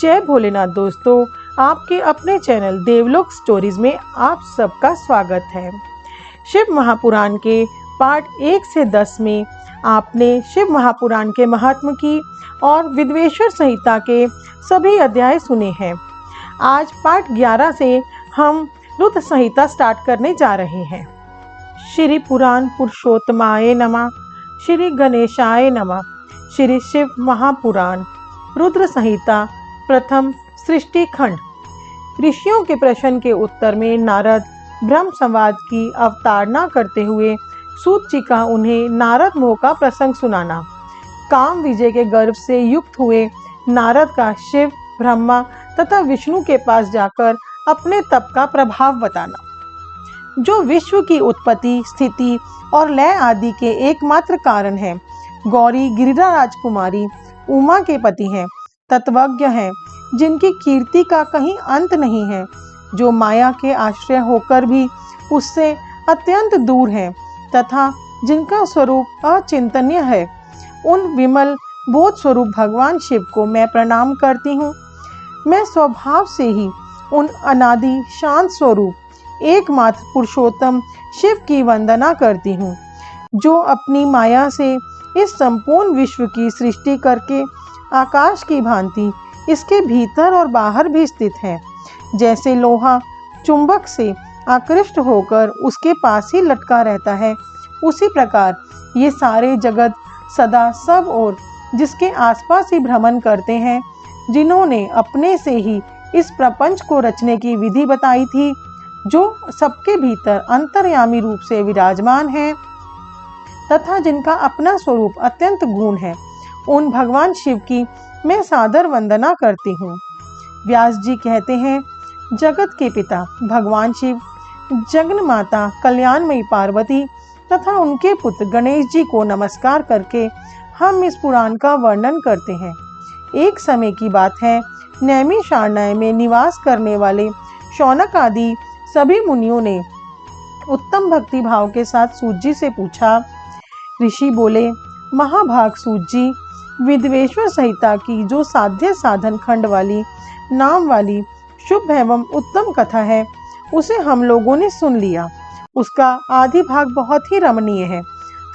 जय भोलेनाथ दोस्तों, आपके अपने चैनल देवलोक स्टोरीज में आप सबका स्वागत है। शिव महापुराण के पाठ 1 से 10 में आपने शिव महापुराण के महात्म की और विद्वेश्वर संहिता के सभी अध्याय सुने हैं। आज पाठ 11 से हम रुद्र संहिता स्टार्ट करने जा रहे हैं। श्री पुराण पुरुषोत्तमाय नमः, श्री गणेशाय नमः। श्री शिव महापुराण रुद्र संहिता प्रथम सृष्टि खंड। ऋषियों के प्रश्न के उत्तर में नारद ब्रह्म संवाद की अवतारणा करते हुए सूत जी का उन्हें नारद मोह का प्रसंग सुनाना। काम विजय के गर्व से युक्त हुए नारद का शिव, ब्रह्मा तथा विष्णु के पास जाकर अपने तप का प्रभाव बताना, जो विश्व की उत्पत्ति, स्थिति और लय आदि के एकमात्र कारण है। गौरी गिरिजा राजकुमारी उमा के पति हैं, तत्वज्ञ हैं, जिनकी कीर्ति का कहीं अंत नहीं है, जो माया के आश्रय होकर भी उससे अत्यंत दूर हैं तथा जिनका स्वरूप अचिंतनीय है। उन विमल बोध स्वरूप भगवान शिव को मैं प्रणाम करती हूँ। मैं स्वभाव से ही उन अनादि शांत स्वरूप एकमात्र पुरुषोत्तम शिव की वंदना करती हूँ, जो अपनी माया से इस संपूर्ण विश्व की सृष्टि करके आकाश की भांति इसके भीतर और बाहर भी स्थित है। जैसे लोहा चुंबक से आकृष्ट होकर उसके पास ही लटका रहता है, उसी प्रकार ये सारे जगत सदा सब और जिसके आसपास ही भ्रमण करते हैं, जिन्होंने अपने से ही इस प्रपंच को रचने की विधि बताई थी, जो सबके भीतर अंतर्यामी रूप से विराजमान है तथा जिनका अपना स्वरूप अत्यंत गूढ़ है, उन भगवान शिव की मैं सादर वंदना करती हूँ। व्यास जी कहते हैं, जगत के पिता भगवान शिव, जगन माता कल्याणमयी पार्वती तथा उनके पुत्र गणेश जी को नमस्कार करके हम इस पुराण का वर्णन करते हैं। एक समय की बात है, नैमिषारण्य में निवास करने वाले शौनक आदि सभी मुनियों ने उत्तम भक्ति भाव के साथ सूत जी से पूछा। ऋषि बोले, महाभाग सूत जी, विद्वेश्वर संहिता की जो साध्य साधन खंड वाली नाम वाली शुभ एवं उत्तम कथा है, उसे हम लोगों ने सुन लिया। उसका आदि भाग बहुत ही रमणीय है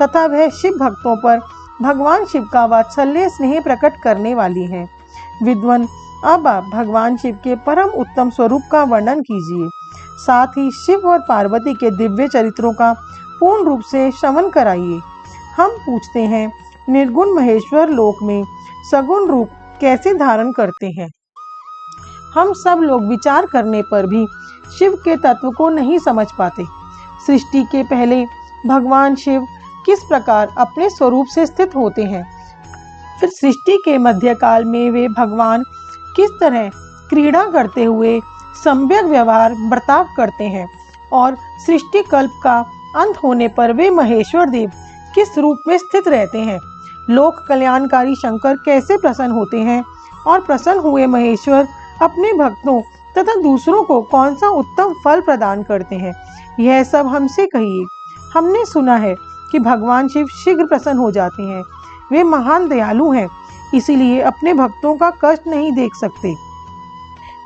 तथा वह शिव भक्तों पर भगवान शिव का वात्सल्य स्नेह प्रकट करने वाली है। विद्वान, अब आप भगवान शिव के परम उत्तम स्वरूप का वर्णन कीजिए, साथ ही शिव और पार्वती के दिव्य चरित्रों का पूर्ण रूप से श्रवण कराइए। हम पूछते हैं, निर्गुण महेश्वर लोक में सगुण रूप कैसे धारण करते हैं? हम सब लोग विचार करने पर भी शिव के तत्व को नहीं समझ पाते। सृष्टि के पहले भगवान शिव किस प्रकार अपने स्वरूप से स्थित होते हैं, फिर सृष्टि के मध्यकाल में वे भगवान किस तरह क्रीड़ा करते हुए सम्यक व्यवहार बर्ताव करते हैं, और सृष्टि कल्प का अंत होने पर वे महेश्वर देव किस रूप में स्थित रहते हैं। लोक कल्याणकारी शंकर कैसे प्रसन्न होते हैं, और प्रसन्न हुए महेश्वर अपने भक्तों तथा दूसरों को कौन सा उत्तम फल प्रदान करते हैं, यह सब हमसे कहिए। हमने सुना है कि भगवान शिव शीघ्र प्रसन्न हो जाते हैं। वे महान दयालु हैं, इसीलिए अपने भक्तों का कष्ट नहीं देख सकते।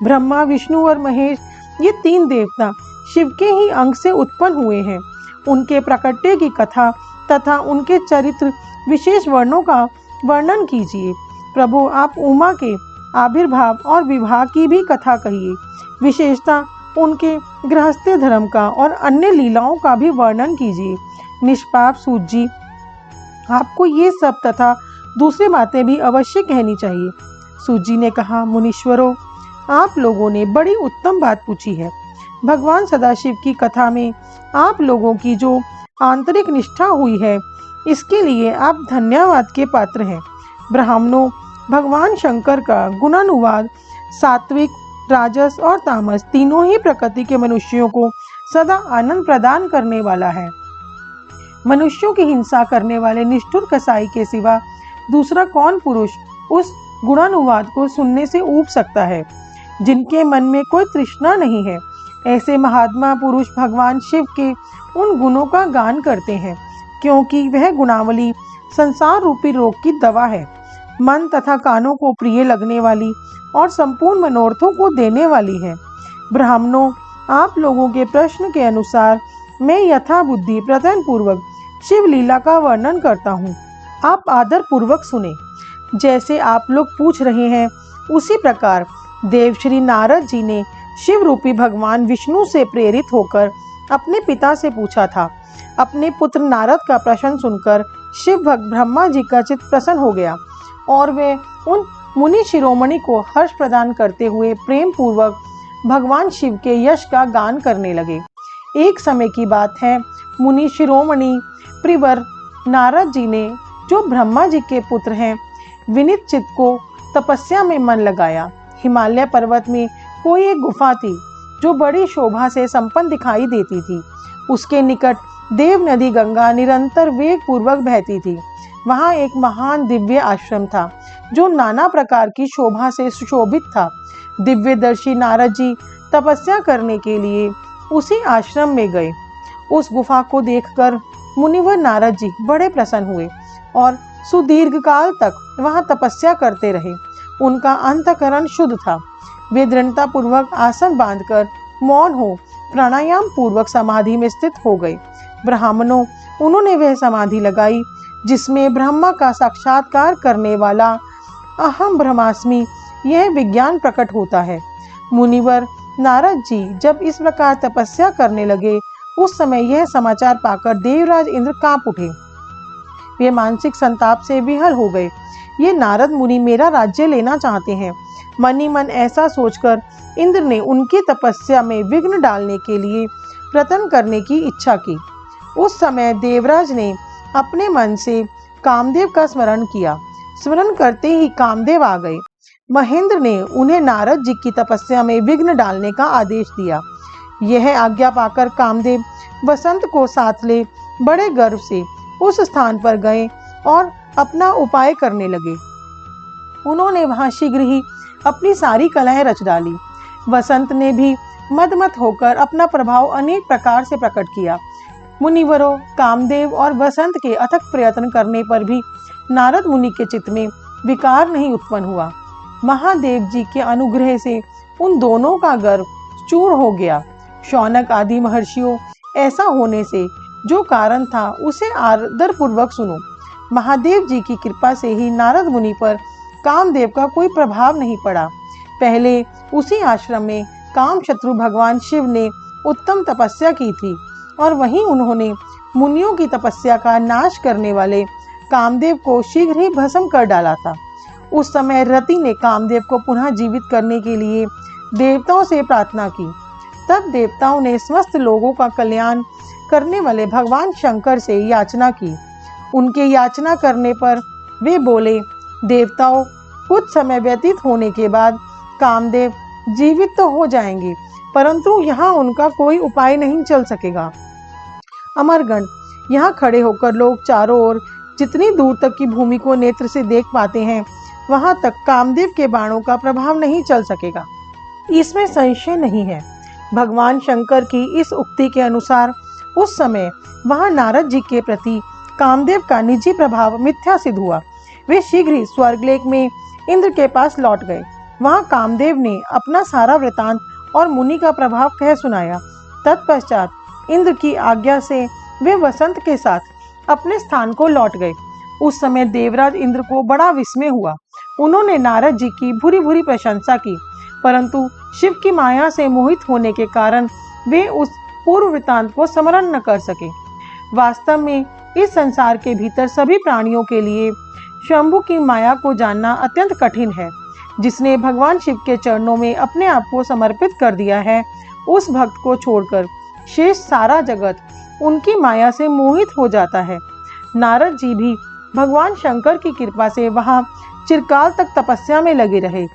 ब्रह्मा, विष्णु और महेश, ये 3 देवता शिव के ही अंग से उत्पन्न हुए हैं। उनके प्रकट्य की कथा तथा उनके चरित्र विशेष वर्णों का वर्णन कीजिए। प्रभु, आप उमा के आविर्भाव और विवाह की भी कथा कहिए। विशेषता उनके गृहस्थ्य धर्म का और अन्य लीलाओं का भी वर्णन कीजिए। निष्पाप सूत जी, आपको ये सब तथा दूसरी बातें भी अवश्य कहनी चाहिए। सूत जी ने कहा, मुनीश्वरों, आप लोगों ने बड़ी उत्तम बात पूछी है। भगवान सदाशिव की कथा में आप लोगों की जो आंतरिक निष्ठा हुई है, इसके लिए आप धन्यवाद के पात्र हैं। ब्राह्मणों, भगवान शंकर का गुणानुवाद सात्विक, राजस और तामस तीनों ही प्रकृति के मनुष्यों को सदा आनंद प्रदान करने वाला है। मनुष्यों की हिंसा करने वाले निष्ठुर कसाई के सिवा दूसरा कौन पुरुष उस गुणानुवाद को सुनने से ऊब सकता है? जिनके मन में कोई तृष्णा नहीं है, ऐसे महात्मा पुरुष भगवान शिव के उन गुणों का गान करते हैं, क्योंकि वह गुणावली संसार रूपी रोग की दवा है। मन तथा कानों को प्रिय लगने वाली और संपूर्ण मनोरथों को देने वाली है। ब्राह्मणों, आप लोगों के प्रश्न के अनुसार मैं यथा बुद्धि प्रयत्न पूर्वक शिव लीला का वर्णन करता हूँ। आप आदर पूर्वक सुने। जैसे आप लोग पूछ रहे हैं उसी प्रकार देवश्री नारद जी ने शिव रूपी भगवान विष्णु से प्रेरित होकर अपने पिता से पूछा था। अपने पुत्र नारद का प्रश्न सुनकर शिव भक्त ब्रह्मा जी का चित्त प्रसन्न हो गया और वे उन मुनि शिरोमणि को हर्ष प्रदान करते हुए प्रेम पूर्वक भगवान शिव के यश का गान करने लगे। एक समय की बात है, मुनि शिरोमणि प्रिवर नारद जी ने, जो ब्रह्मा जी के पुत्र हैं, विनीत चित्त को तपस्या में मन लगाया। हिमालय पर्वत में कोई एक गुफा थी जो बड़ी शोभा से संपन्न दिखाई देती थी। उसके निकट देव नदी गंगा निरंतर वेग पूर्वक बहती थी। वहाँ एक महान दिव्य आश्रम था जो नाना प्रकार की शोभा से सुशोभित था। दिव्यदर्शी नारद जी तपस्या करने के लिए उसी आश्रम में गए। उस गुफा को देखकर मुनिवर नारद जी बड़े प्रसन्न हुए और सुदीर्घ काल तक वहाँ तपस्या करते रहे। उनका अंतःकरण शुद्ध था। वे दृढ़ता पूर्वक आसन बांधकर मौन हो प्राणायाम पूर्वक समाधि में स्थित हो गए। ब्राह्मणों, उन्होंने वह समाधि लगाई जिसमें ब्रह्मा का साक्षात्कार करने वाला अहम ब्रह्मास्मि यह विज्ञान प्रकट होता है। मुनिवर नारद जी जब इस प्रकार तपस्या करने लगे, उस समय यह समाचार पाकर देवराज इंद्र कांप उठे। वे मानसिक संताप से विहल हो गए। ये नारद मुनि मेरा राज्य लेना चाहते हैं। मन ही मन ऐसा सोचकर इंद्र ने उनकी तपस्या में विघ्न डालने के लिए प्रयत्न करने की इच्छा की। उस समय देवराज ने अपने मन से कामदेव का स्मरण किया। स्मरण करते ही कामदेव आ गए। महेंद्र ने उन्हें नारद जी की तपस्या में विघ्न डालने का आदेश दिया। यह आज्ञा पाकर कामदेव वसंत को साथ ले बड़े गर्व से उस स्थान पर गए और अपना उपाय करने लगे। उन्होंने वहां शीघ्र ही अपनी सारी कलाएं रच डाली। वसंत ने भी मदमत होकर अपना प्रभाव अनेक प्रकार से प्रकट किया। मुनिवरों, कामदेव और वसंत के अथक प्रयत्न करने पर भी नारद मुनि के चित्त में विकार नहीं उत्पन्न हुआ। महादेव जी के अनुग्रह से उन दोनों का गर्व चूर हो गया। शौनक आदि महर्षियों, ऐसा होने से जो कारण था उसे आदर पूर्वक सुनो। महादेव जी की कृपा से ही नारद मुनि पर कामदेव का कोई प्रभाव नहीं पड़ा। पहले उसी आश्रम में काम शत्रु भगवान शिव ने उत्तम तपस्या की थी और वहीं उन्होंने मुनियों की तपस्या का नाश करने वाले कामदेव को शीघ्र ही भस्म कर डाला था। उस समय रति ने कामदेव को पुनः जीवित करने के लिए देवताओं से प्रार्थना की। तब देवताओं ने समस्त लोगों का कल्याण करने वाले भगवान शंकर से याचना की। उनके याचना करने पर वे बोले, देवताओं, कुछ समय व्यतीत होने के बाद कामदेव जीवित तो हो जाएंगे, परंतु यहाँ उनका कोई उपाय नहीं चल सकेगा। अमरगण, यहाँ खड़े होकर लोग चारों ओर जितनी दूर तक की भूमि को नेत्र से देख पाते हैं, वहां तक कामदेव के बाणों का प्रभाव नहीं चल सकेगा, इसमें संशय नहीं है। भगवान शंकर की इस उक्ति के अनुसार उस समय वहां नारद जी के प्रति कामदेव का निजी प्रभाव मिथ्या सिद्ध हुआ। वे शीघ्र ही स्वर्गलोक में इंद्र के पास लौट गए। वहां कामदेव ने अपना सारा वृतांत और मुनि का प्रभाव कह सुनाया। तत्पश्चात इंद्र की आज्ञा से वे वसंत के साथ अपने स्थान को लौट गए। उस समय देवराज इंद्र को बड़ा विस्मय हुआ। उन्होंने नारद जी की भूरी भूरी प्रशंसा की, परंतु शिव की माया से मोहित होने के कारण वे उस पूर्व वृतांत को स्मरण न कर सके। वास्तव में इस संसार के भीतर सभी प्राणियों के लिए शंभु की माया को जानना अत्यंत कठिन है। जिसने भगवान शिव के चरणों में अपने आप को समर्पित कर दिया है, उस भक्त को छोड़कर शेष सारा जगत उनकी माया से मोहित हो जाता है। नारद जी भी भगवान शंकर की कृपा से वहां चिरकाल तक तपस्या में लगे रहे।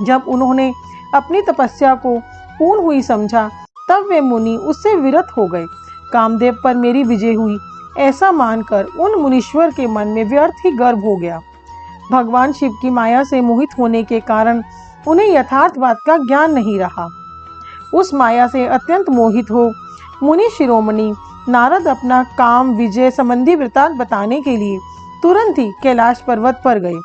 जब उन्होंने अपनी तपस्या को पूर्ण हुई समझा, तब वे मुनि उससे विरत हो गए। कामदेव पर मेरी विजय हुई, ऐसा मानकर उन मुनीश्वर के मन में व्यर्थ ही गर्व हो गया। भगवान शिव की माया से मोहित होने के कारण उन्हें यथार्थ बात का ज्ञान नहीं रहा। उस माया से अत्यंत मोहित हो मुनि शिरोमणि नारद अपना काम विजय संबंधी वृतांत बताने के लिए तुरंत ही कैलाश पर्वत पर गए।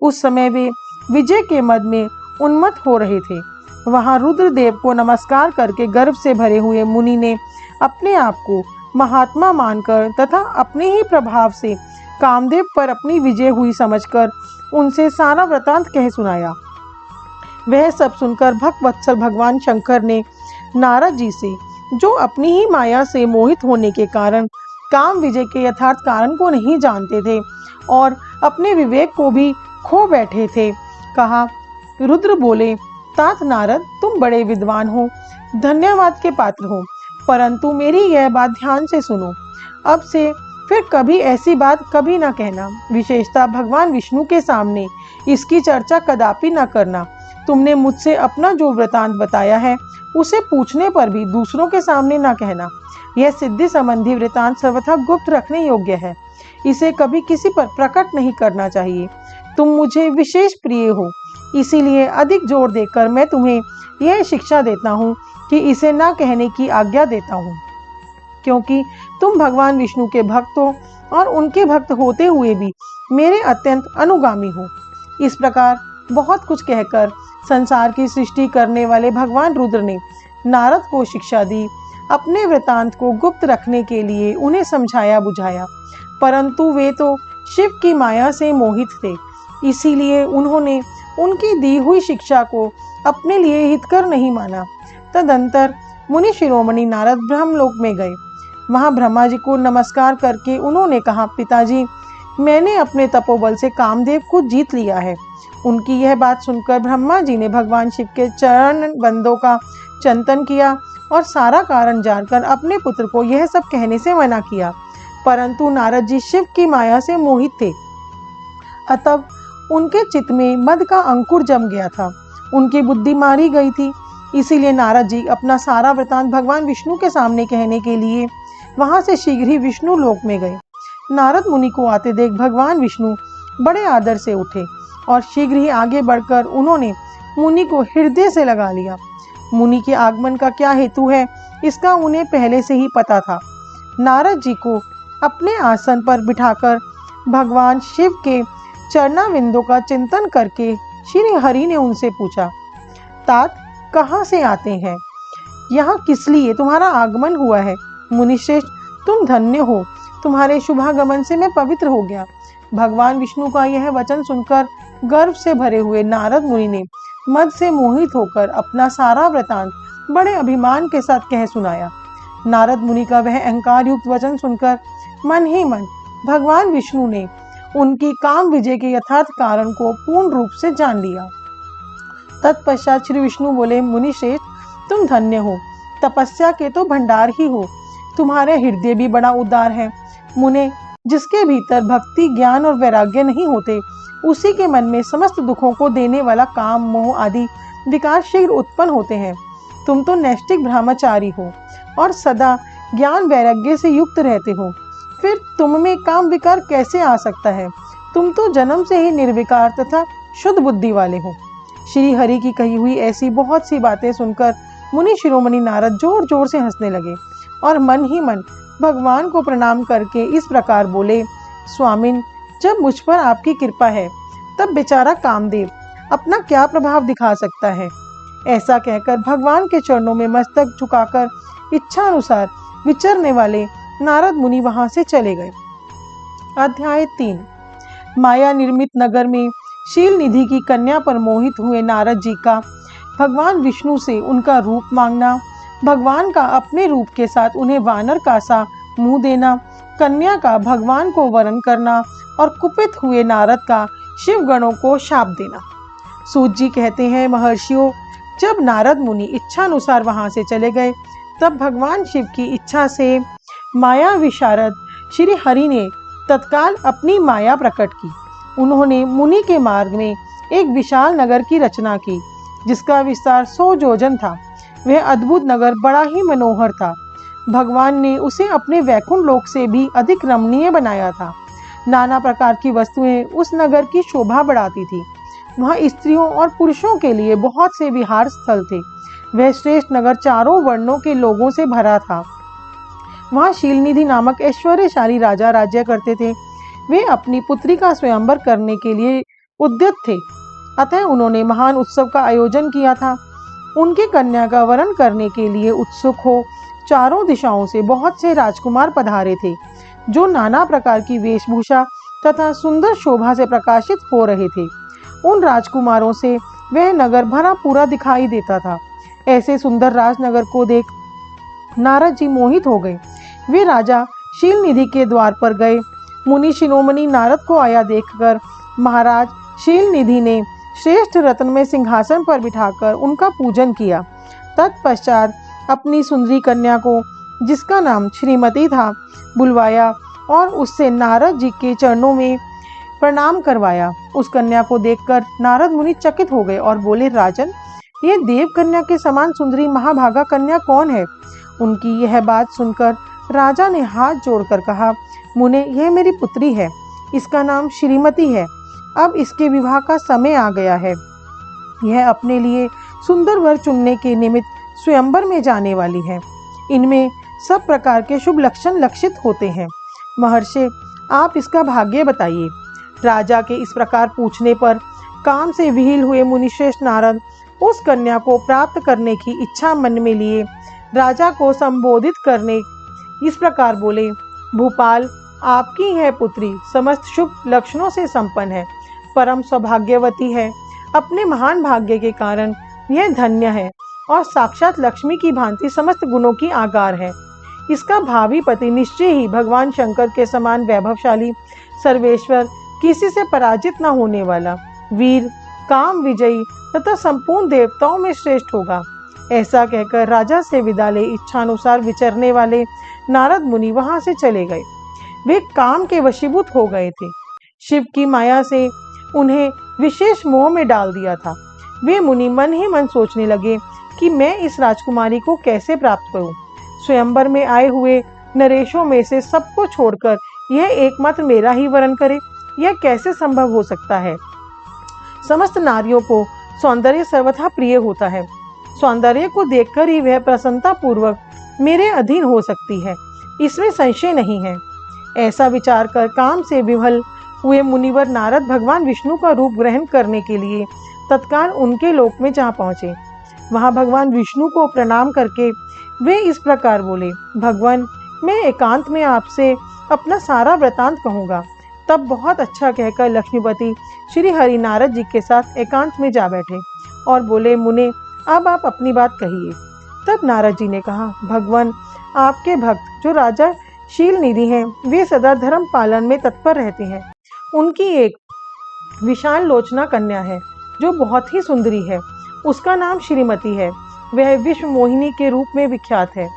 उस समय वे विजय के मद में उन्मत्त हो रहे थे। वहां रुद्रदेव को नमस्कार करके गर्व से भरे हुए मुनि ने अपने आप को महात्मा मानकर तथा अपने ही प्रभाव से कामदेव पर अपनी विजय हुई समझकर उनसे सारा वृतांत कह सुनाया। वह सब सुनकर भक्तवत्सल भगवान शंकर ने नारद जी से, जो अपनी ही माया से मोहित होने के कारण काम विजय के यथार्थ कारण को नहीं जानते थे और अपने विवेक को भी खो बैठे थे, कहा। रुद्र बोले, तात नारद, तुम बड़े विद्वान हो, धन्यवाद के पात्र हो, परंतु मेरी यह बात ध्यान से सुनो। अब से फिर कभी ऐसी बात कभी ना कहना, विशेषतः भगवान विष्णु के सामने इसकी चर्चा कदापि ना करना। तुमने मुझसे अपना जो वृतांत बताया है उसे पूछने पर भी दूसरों के सामने ना कहना। यह सिद्धि संबंधी वृतांत सर्वथा गुप्त रखने योग्य है, इसे कभी किसी पर प्रकट नहीं करना चाहिए। तुम मुझे विशेष प्रिय हो, इसीलिए अधिक जोर देकर मैं तुम्हें यह शिक्षा देता हूँ कि इसे ना कहने की आज्ञा देता हूँ, क्योंकि तुम भगवान विष्णु के भक्त हो और उनके भक्त होते हुए भी मेरे अत्यंत अनुगामी हो। इस प्रकार बहुत कुछ कहकर संसार की सृष्टि करने वाले भगवान रुद्र ने नारद को शिक्षा दी। अपने वृतांत को गुप्त रखने के लिए उन्हें समझाया बुझाया, परंतु वे तो शिव की माया से मोहित थे, इसीलिए उन्होंने उनकी दी हुई शिक्षा को अपने लिए हितकर नहीं माना। तदंतर मुनि शिरोमणि नारद ब्रह्मलोक में गए। वहां ब्रह्मा जी को नमस्कार करके उन्होंने कहा, पिताजी, मैंने अपने तपोबल से कामदेव को जीत लिया है। उनकी यह बात सुनकर ब्रह्मा जी ने भगवान शिव के चरण बंदों का चिंतन किया और सारा कारण जानकर अपने पुत्र को यह सब कहने से मना किया, परंतु नारद जी शिव की माया से मोहित थे, अतः उनके चित्त में मद का अंकुर जम गया था, उनकी बुद्धि मारी गई थी। इसीलिए नारद जी अपना सारा वृतांत भगवान विष्णु के सामने कहने के लिए वहां से शीघ्र ही विष्णु लोक में गए। नारद मुनि को आते देख भगवान विष्णु बड़े आदर से उठे और शीघ्र ही आगे बढ़कर उन्होंने मुनि को हृदय से लगा लिया। मुनि के आगमन का क्या हेतु है, इसका उन्हें पहले से ही पता था। नारद जी को अपने आसन पर बिठाकर भगवान शिव के चरणाविंदों का चिंतन करके श्री हरि ने उनसे पूछा, तात, कहाँ से आते हैं? यहाँ किस लिए तुम्हारा आगमन हुआ है? मुनिश्रेष्ठ, तुम धन्य हो, तुम्हारे शुभागमन से मैं पवित्र हो गया। भगवान विष्णु का यह वचन सुनकर गर्व से भरे हुए नारद मुनि ने मद से मोहित होकर अपना सारा वृतांत बड़े अभिमान के साथ कह सुनाया। नारद मुनि का वह अहंकार युक्त वचन सुनकर मन ही मन भगवान विष्णु ने उनकी काम विजय के यथार्थ कारण को पूर्ण रूप से जान लिया। तत्पश्चात श्री विष्णु बोले, मुनि श्रेष्ठ, तुम धन्य हो, तपस्या के तो भंडार ही हो, तुम्हारे हृदय भी बड़ा उदार है। मुने, जिसके भीतर भक्ति, ज्ञान और वैराग्य नहीं होते, उसी के मन में समस्त दुखों को देने वाला काम, मोह आदि विकार शीघ्र उत्पन्न होते हैं। तुम तो नैष्टिक ब्रह्मचारी हो और सदा ज्ञान वैराग्य से युक्त रहते हो, फिर तुम में काम विकार कैसे आ सकता है? तुम तो जन्म से ही निर्विकार तथा शुद्ध बुद्धि वाले हो। श्री हरि की कही हुई ऐसी बहुत सी बातें सुनकर मुनि शिरोमणि नारद जोर जोर से हंसने लगे और मन ही मन भगवान को प्रणाम करके इस प्रकार बोले, स्वामिन, जब मुझ पर आपकी कृपा है तब बेचारा कामदेव अपना क्या प्रभाव दिखा सकता है। ऐसा कहकर भगवान के चरणों में मस्तक झुकाकर इच्छा अनुसार विचरने वाले नारद मुनि वहां से चले गए। अध्याय 3। माया निर्मित नगर में शील निधि की कन्या पर मोहित हुए नारद जी का भगवान विष्णु से उनका रूप मांगना, भगवान का अपने रूप के साथ उन्हें वानर का सा मुंह देना, कन्या का भगवान को वरण करना और कुपित हुए नारद का शिव गणों को शाप देना। सूत जी कहते हैं, महर्षियों, जब नारद मुनि इच्छा अनुसार वहां से चले गए तब भगवान शिव की इच्छा से माया विशारद श्री हरि ने तत्काल अपनी माया प्रकट की। उन्होंने मुनि के मार्ग में एक विशाल नगर की रचना की, जिसका विस्तार 100 योजन था। वह अद्भुत नगर बड़ा ही मनोहर था। भगवान ने उसे अपने वैकुंठ लोक से भी अधिक रमणीय बनाया था। नाना प्रकार की वस्तुएं उस नगर की शोभा बढ़ाती थी। वहाँ स्त्रियों और पुरुषों के लिए बहुत से विहार स्थल थे। वह श्रेष्ठ नगर चारों वर्णों के लोगों से भरा था। वहाँ शीलनिधि नामक ऐश्वर्यशाली राजा राज्य करते थे। वे अपनी पुत्री का स्वयंवर करने के लिए उद्यत थे। अतः उन्होंने महान उत्सव का आयोजन किया था। उनकी कन्या का वरण करने के लिए उत्सुक हो चारों दिशाओं से बहुत से राजकुमार पधारे थे, जो नाना प्रकार की वेशभूषा तथा सुंदर शोभा से प्रकाशित हो रहे थे। उन राजकुमारों से वह नगर भरा पूरा दिखाई देता था। ऐसे सुंदर राजनगर को देख नारद जी मोहित हो गए। वे राजा शील निधि के द्वार पर गए। मुनि शिरोमणि नारद को आया देखकर महाराज शील निधि ने श्रेष्ठ रत्न में सिंहासन पर बिठाकर उनका पूजन किया। तत्पश्चात अपनी सुंदरी कन्या को, जिसका नाम श्रीमती था, बुलवाया और उससे नारद जी के चरणों में प्रणाम करवाया। उस कन्या को देखकर नारद मुनि चकित हो गए और बोले, राजन, ये देव कन्या के समान सुंदरी महाभागा कन्या कौन है? उनकी यह बात सुनकर राजा ने हाथ जोड़कर कहा, मुने, यह मेरी पुत्री है। इसका नाम श्रीमती है। अब इसके विवाह का समय आ गया है। यह अपने लिए सुंदर वर चुनने के निमित्त स्वयंवर में जाने वाली है। इनमें सब प्रकार के शुभ लक्षण लक्षित होते हैं। महर्षि, आप इसका भाग्य बताइए। राजा के इस प्रकार पूछने पर काम से विहील हुए मुनिश्रेष्ठ नारद उस कन्या को प्राप्त करने की इच्छा मन में लिए राजा को संबोधित करने इस प्रकार बोले, भूपाल, आपकी यह पुत्री समस्त शुभ लक्षणों से संपन्न है, परम सौभाग्यवती है। अपने महान भाग्य के कारण यह धन्य है और साक्षात लक्ष्मी की भांति समस्त गुणों की आगार है। इसका भावी पति निश्चय ही भगवान शंकर के समान वैभवशाली, सर्वेश्वर, किसी से पराजित न होने वाला, वीर, काम विजयी तथा संपूर्ण देवताओं में श्रेष्ठ होगा। ऐसा कहकर राजा से विदा ले इच्छानुसार विचरने वाले नारद मुनि वहां से चले गए। वे काम के वशीभूत हो गए थे। शिव की माया से उन्हें विशेष मोह में डाल दिया था। वे मुनि मन ही मन सोचने लगे कि मैं इस राजकुमारी को कैसे प्राप्त करूं। स्वयंवर में आए हुए नरेशों में से सबको छोड़कर यह एकमात्र मेरा ही वरण करे, यह कैसे संभव हो सकता है? समस्त नारियों को सौंदर्य सर्वथा प्रिय होता है। सौंदर्य को देखकर ही वह प्रसन्नता पूर्वक मेरे अधीन हो सकती है, इसमें संशय नहीं है। ऐसा विचार कर काम से विह्वल हुए मुनिवर नारद भगवान विष्णु का रूप ग्रहण करने के लिए तत्काल उनके लोक में जा पहुंचे। वहां भगवान विष्णु को प्रणाम करके वे इस प्रकार बोले, भगवान, मैं एकांत में आपसे अपना सारा वृतांत कहूँगा। तब बहुत अच्छा कहकर लक्ष्मीपति श्री हरि नारद जी के साथ एकांत में जा बैठे और बोले, मुने, अब आप अपनी बात कहिए। तब नारद जी ने कहा, भगवान, आपके भक्त जो राजा शील निधि हैं, वे सदा धर्म पालन में तत्पर रहते हैं। उनकी एक विशाल लोचना कन्या है जो बहुत ही सुंदरी है। उसका नाम श्रीमती है। वह विश्व मोहिनी के रूप में विख्यात है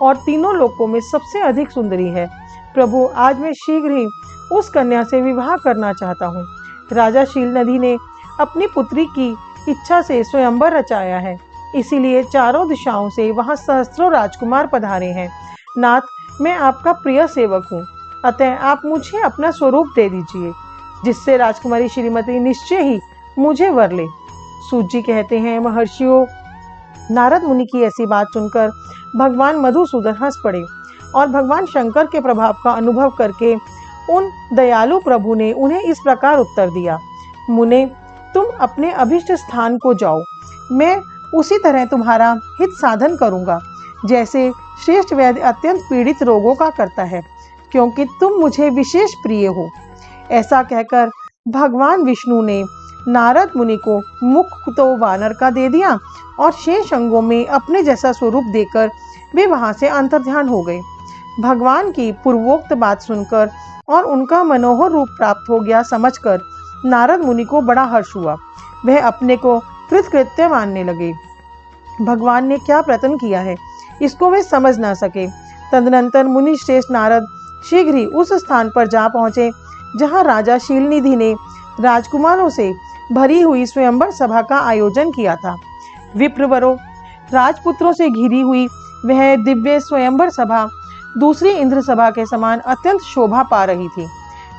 और तीनों लोकों में सबसे अधिक सुंदरी है। प्रभु, आज मैं शीघ्र ही उस कन्या से विवाह करना चाहता हूँ। राजा शील निधि ने अपनी पुत्री की इच्छा से स्वयंवर रचाया है, इसीलिए चारों दिशाओं से वहां सहस्त्रों राजकुमार पधारे हैं। नाथ, मैं आपका प्रिय सेवक हूँ, अतः आप मुझे अपना स्वरूप दे दीजिए, जिससे राजकुमारी श्रीमती निश्चय ही मुझे वर ले। सूत जी कहते हैं, महर्षियों, नारद मुनि की ऐसी बात सुनकर भगवान मधुसूदन हंस पड़े और भगवान शंकर के प्रभाव का अनुभव करके उन दयालु प्रभु ने उन्हें इस प्रकार उत्तर दिया, मुने, तुम अपने अभिष्ट स्थान को जाओ। मैं उसी तरह तुम्हारा हित साधन करूंगा, जैसे श्रेष्ठ वैद्य अत्यंत पीड़ित रोगों का करता है, क्योंकि तुम मुझे विशेष प्रिय हो। ऐसा कहकर भगवान विष्णु ने नारद मुनि को मुख तो वानर का दे दिया और शेष अंगों में अपने जैसा स्वरूप देकर वे वहां से अंतर्ध्यान हो गए। भगवान की पूर्वोक्त बात सुनकर और उनका मनोहर रूप प्राप्त हो गया समझकर नारद मुनि को बड़ा हर्ष हुआ। वह अपने को कृतकृत्य मानने लगे। भगवान ने क्या प्रयत्न किया है, इसको वे समझ ना सके। तदनंतर मुनि श्रेष्ठ नारद शीघ्र ही उस स्थान पर जा पहुंचे जहां राजा शीलनिधि ने राजकुमारों से भरी हुई स्वयंवर सभा का आयोजन किया था। विप्रवरों, राजपुत्रों से घिरी हुई वह दिव्य स्वयंवर सभा दूसरी इंद्र सभा के समान अत्यंत शोभा पा रही थी।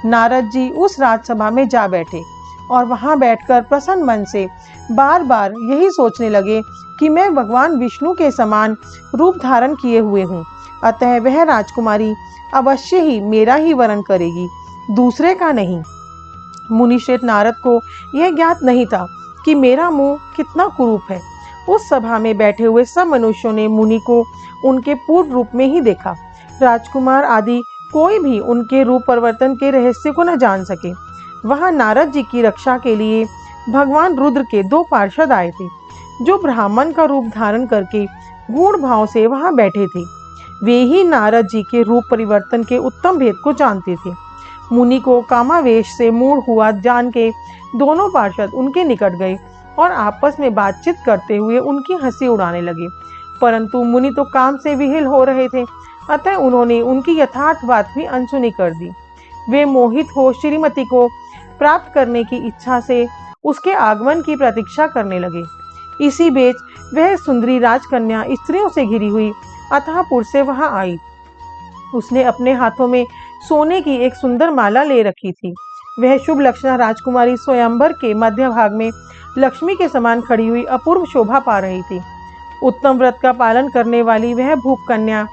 नारद जी उस राजसभा में जा बैठे और वहां बैठकर प्रसन्न मन से बार बार यही सोचने लगे कि मैं भगवान विष्णु के समान रूप धारण किए हुए हूँ, अतः वह राजकुमारी अवश्य ही मेरा ही वरण करेगी, दूसरे का नहीं। मुनिश्रेष्ठ नारद को यह ज्ञात नहीं था कि मेरा मुंह कितना कुरूप है। उस सभा में बैठे हुए सब मनुष्यों ने मुनि को उनके पूर्ण रूप में ही देखा। राजकुमार आदि कोई भी उनके रूप परिवर्तन के रहस्य को न जान सके। वहां नारद जी की रक्षा के लिए भगवान रुद्र के 2 पार्षद आए थे, जो ब्राह्मण का रूप धारण करके गूढ़ भाव से वहां बैठे थे। वे ही नारद जी के रूप परिवर्तन के उत्तम भेद को जानते थे। मुनि को कामावेश से मूढ़ हुआ जान के दोनों पार्षद उनके निकट गए और आपस में बातचीत करते हुए उनकी हंसी उड़ाने लगे। परंतु मुनि तो काम से विहिल हो रहे थे, अतः उन्होंने उनकी यथार्थ बात भी अनसुनी कर दी। वे मोहित हो श्रीमती को प्राप्त करने की इच्छा से उसके आगमन की प्रतीक्षा करने लगे। इसी बीच वह सुंदरी राजकन्या स्त्रियों से घिरी हुई अतःपुर से वहां आई। उसने अपने हाथों में सोने की एक सुंदर माला ले रखी थी। वह शुभ लक्षणा राजकुमारी स्वयंवर के मध्य भाग में लक्ष्मी के समान खड़ी हुई अपूर्व शोभा पा रही थी। उत्तम व्रत का पालन करने वाली वह भूप कन्या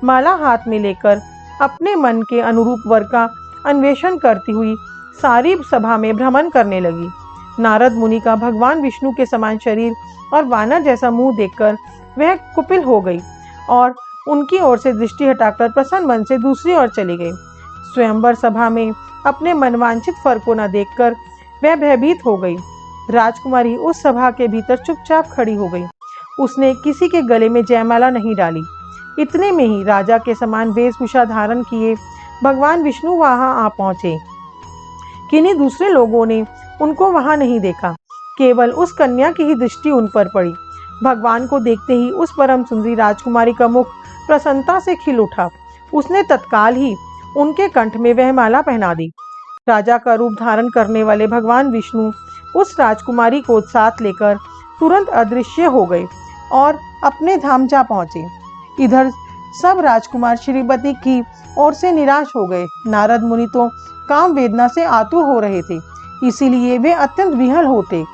माला हाथ में लेकर अपने मन के अनुरूप वर का अन्वेषण करती हुई सारी सभा में भ्रमण करने लगी। नारद मुनि का भगवान विष्णु के समान शरीर और वानर जैसा मुंह देखकर वह कुपिल हो गई और उनकी ओर से दृष्टि हटाकर प्रसन्न मन से दूसरी ओर चली गई। स्वयंवर सभा में अपने मनवांछित फर को न देखकर वह भयभीत हो गई। राजकुमारी उस सभा के भीतर चुपचाप खड़ी हो गई। उसने किसी के गले में जयमाला नहीं डाली। इतने में ही राजा के समान वेशभूषा धारण किए भगवान विष्णु वहां आ पहुंचे। किन्हीं दूसरे लोगों ने उनको वहां नहीं देखा, केवल उस कन्या की ही दृष्टि उन पर पड़ी। भगवान को देखते ही उस परम सुंदरी राजकुमारी का मुख प्रसन्नता से खिल उठा। उसने तत्काल ही उनके कंठ में वह माला पहना दी। राजा का रूप धारण करने वाले भगवान विष्णु उस राजकुमारी को साथ लेकर तुरंत अदृश्य हो गए और अपने धाम जा पहुंचे। इधर सब राजकुमार श्रीमती की ओर से निराश हो गए। नारद मुनि तो काम वेदना से आतुर हो रहे थे, इसीलिए वे अत्यंत विहल होते।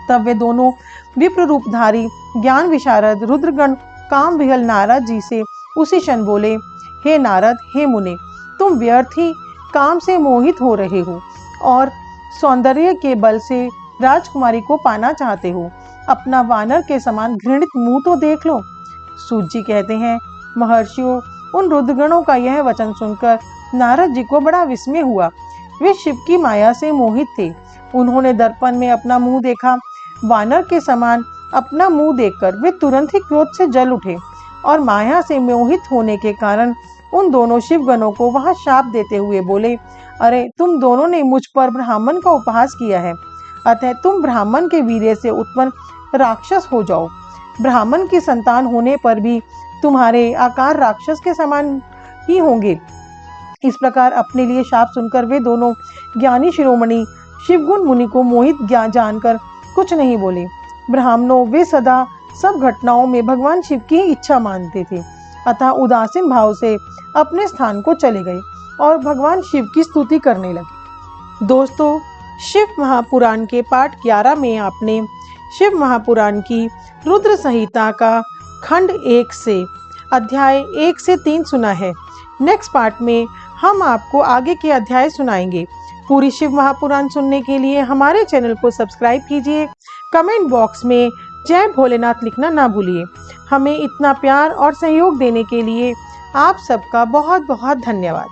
तब वे दोनों विप्र रूपधारी ज्ञान विशारद रुद्रगण काम विहल नारद जी से उसी क्षण बोले, हे नारद, हे मुने, तुम व्यर्थ ही काम से मोहित हो रहे हो और सौंदर्य के बल से राजकुमारी को पाना चाहते हो। अपना वानर के समान घृणित मुंह तो देख लो। सूत जी कहते हैं, महर्षियों, उन रुद्रगणों का यह वचन सुनकर नारद जी को बड़ा विस्मय हुआ। वे शिव की माया से मोहित थे। उन्होंने दर्पण में अपना मुंह देखा। वानर के समान अपना मुंह देखकर वे तुरंत ही क्रोध से जल उठे और माया से मोहित होने के कारण उन दोनों शिवगणों को वहां शाप देते हुए बोले, अरे तुम दोनों ने मुझ पर ब्राह्मण का उपहास किया है, अतः तुम ब्राह्मण के वीर्य से उत्पन्न राक्षस हो जाओ। ब्राह्मण की संतान होने पर भी तुम्हारे आकार राक्षस के समान ही होंगे। इस प्रकार अपने लिए शाप सुनकर वे दोनों ज्ञानी शिरोमणि शिवगुण मुनि को मोहित जानकर कुछ नहीं बोले। ब्राह्मणों, वे सदा सब घटनाओं में भगवान शिव की ही इच्छा मानते थे, अतः उदासीन भाव से अपने स्थान को चले गए और भगवान शिव की स्तुति करने लगे। दोस्तों, शिव महापुराण के पाठ 11 में आपने शिव महापुराण की रुद्र संहिता का खंड 1 से अध्याय 1 से 3 सुना है। नेक्स्ट पार्ट में हम आपको आगे के अध्याय सुनाएंगे। पूरी शिव महापुराण सुनने के लिए हमारे चैनल को सब्सक्राइब कीजिए। कमेंट बॉक्स में जय भोलेनाथ लिखना ना भूलिए। हमें इतना प्यार और सहयोग देने के लिए आप सबका बहुत बहुत धन्यवाद।